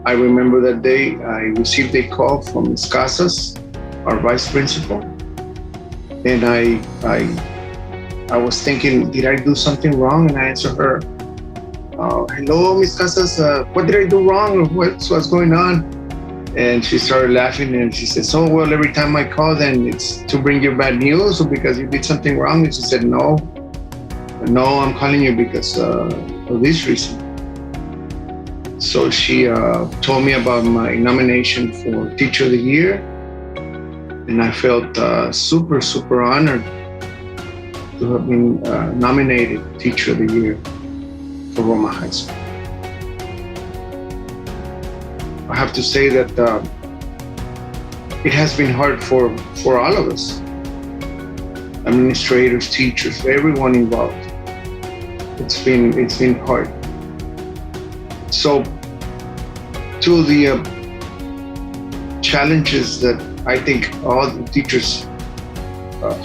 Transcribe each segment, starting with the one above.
I remember that day I received a call from Ms. Casas, our vice principal, and I was thinking, did I do something wrong? And I answered her, hello, Ms. Casas, what did I do wrong? What's going on? And she started laughing and she said, so, well, every time I call, then it's to bring you bad news or because you did something wrong? And she said, no, I'm calling you because of this reason. So she told me about my nomination for Teacher of the Year. And I felt super, super honored to have been nominated Teacher of the Year for Roma High School. I have to say that it has been hard for all of us, administrators, teachers, everyone involved. It's been hard. So, two of the challenges that I think all the teachers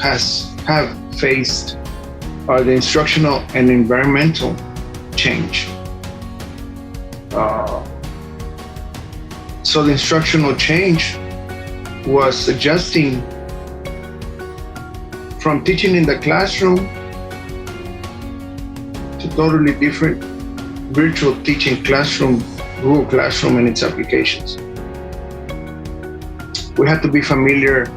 have faced are the instructional and environmental change. So the instructional change was adjusting from teaching in the classroom to totally different virtual teaching classroom, Google Classroom and its applications. We had to be familiar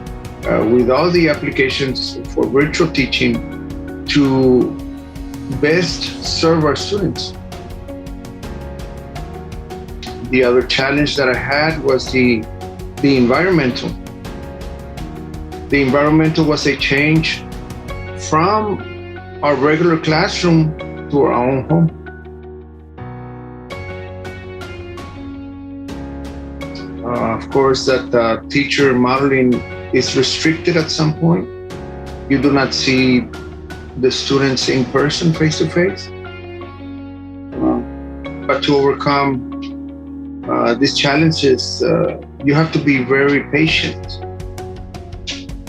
with all the applications for virtual teaching to best serve our students. The other challenge that I had was the environmental. The environmental was a change from our regular classroom to our own home. Of course, that teacher modeling is restricted at some point. You do not see the students in person, face to face. But to overcome these challenges, you have to be very patient.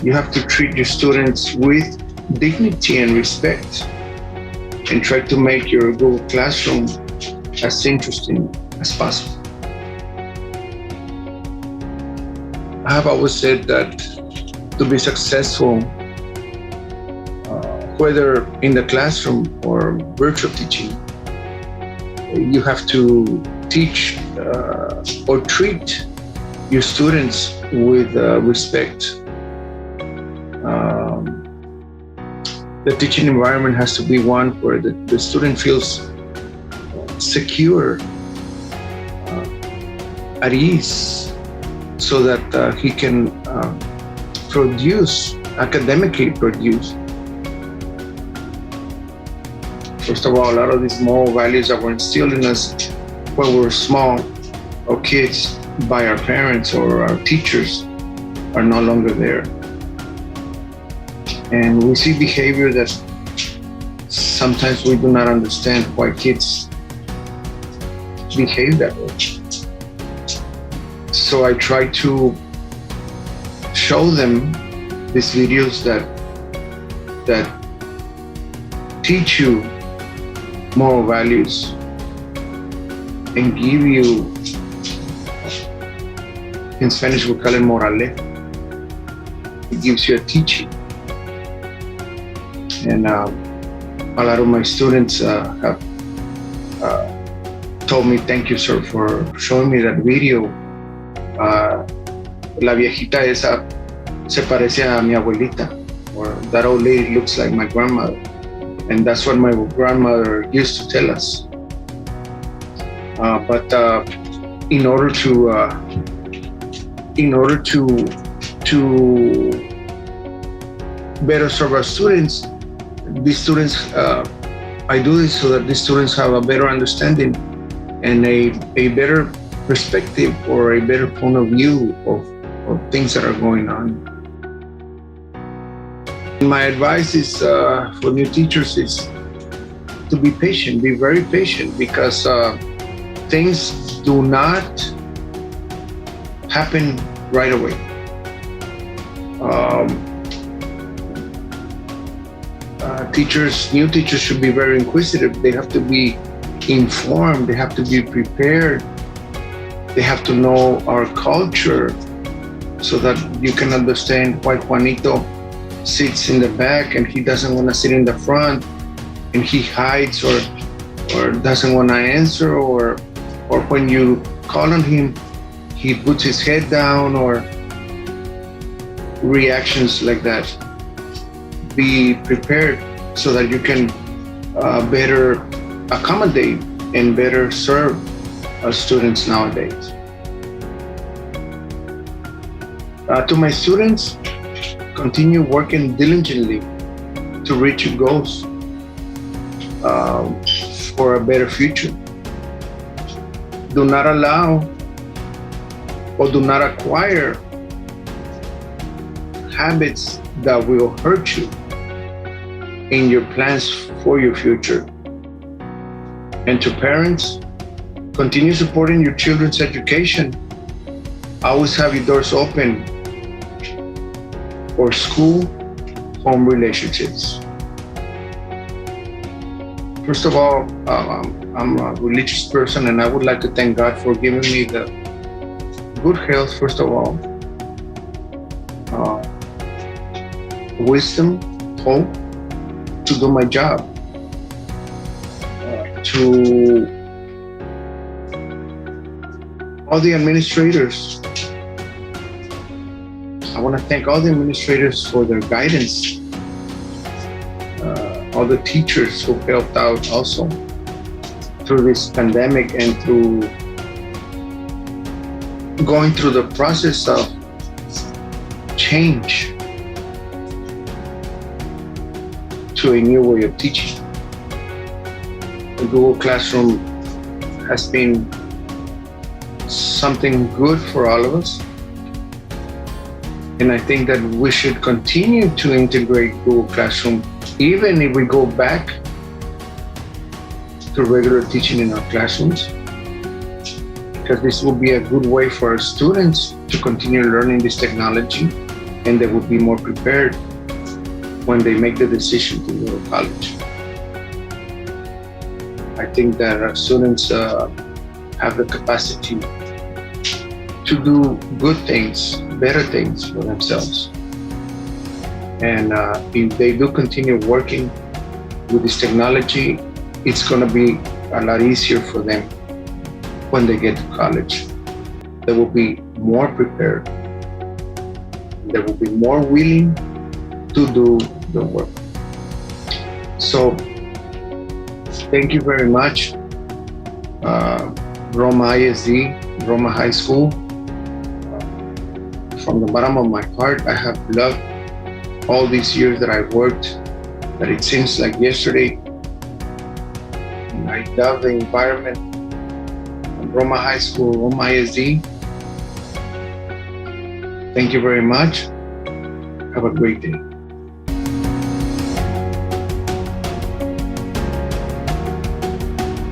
You have to treat your students with dignity and respect and try to make your Google Classroom as interesting as possible. I have always said that to be successful, whether in the classroom or virtual teaching, you have to teach or treat your students with respect. The teaching environment has to be one where the student feels secure, at ease, so that he can academically produce. First of all, a lot of these moral values that were instilled in us when we were small or kids by our parents or our teachers are no longer there. And we see behavior that sometimes we do not understand why kids behave that way. So I try to show them these videos that teach you moral values and give you, in Spanish we call it morale. It gives you a teaching. And a lot of my students have told me, thank you, sir, for showing me that video. La viejita esa se parece a mi abuelita, or that old lady looks like my grandmother. And that's what my grandmother used to tell us. But in order to better serve our students, these students, I do this so that these students have a better understanding and a better perspective or a better point of view of things that are going on. My advice is for new teachers is to be patient, be very patient, because things do not happen right away. New teachers should be very inquisitive. They have to be informed. They have to be prepared. They have to know our culture so that you can understand why Juanito sits in the back and he doesn't want to sit in the front, and he hides or doesn't want to answer, or when you call on him, he puts his head down, or reactions like that. Be prepared so that you can better accommodate and better serve our students nowadays. To my students, continue working diligently to reach your goals for a better future. Do not allow or do not acquire habits that will hurt you in your plans for your future. And to parents, continue supporting your children's education. Always have your doors open for school, home relationships. First of all, I'm a religious person, and I would like to thank God for giving me the good health, first of all, wisdom, hope to do my job, to all the administrators. I want to thank all the administrators for their guidance, all the teachers who helped out also through this pandemic and through going through the process of change to a new way of teaching. The Google Classroom has been something good for all of us. And I think that we should continue to integrate Google Classroom, even if we go back to regular teaching in our classrooms, because this will be a good way for our students to continue learning this technology, and they will be more prepared when they make the decision to go to college. I think that our students have the capacity to do good things, better things for themselves. And if they do continue working with this technology, it's going to be a lot easier for them when they get to college. They will be more prepared. They will be more willing to do the work. So, thank you very much, Roma ISD, Roma High School. From the bottom of my heart, I have loved all these years that I've worked, that it seems like yesterday. And I love the environment of Roma High School, Roma ISD. Thank you very much. Have a great day.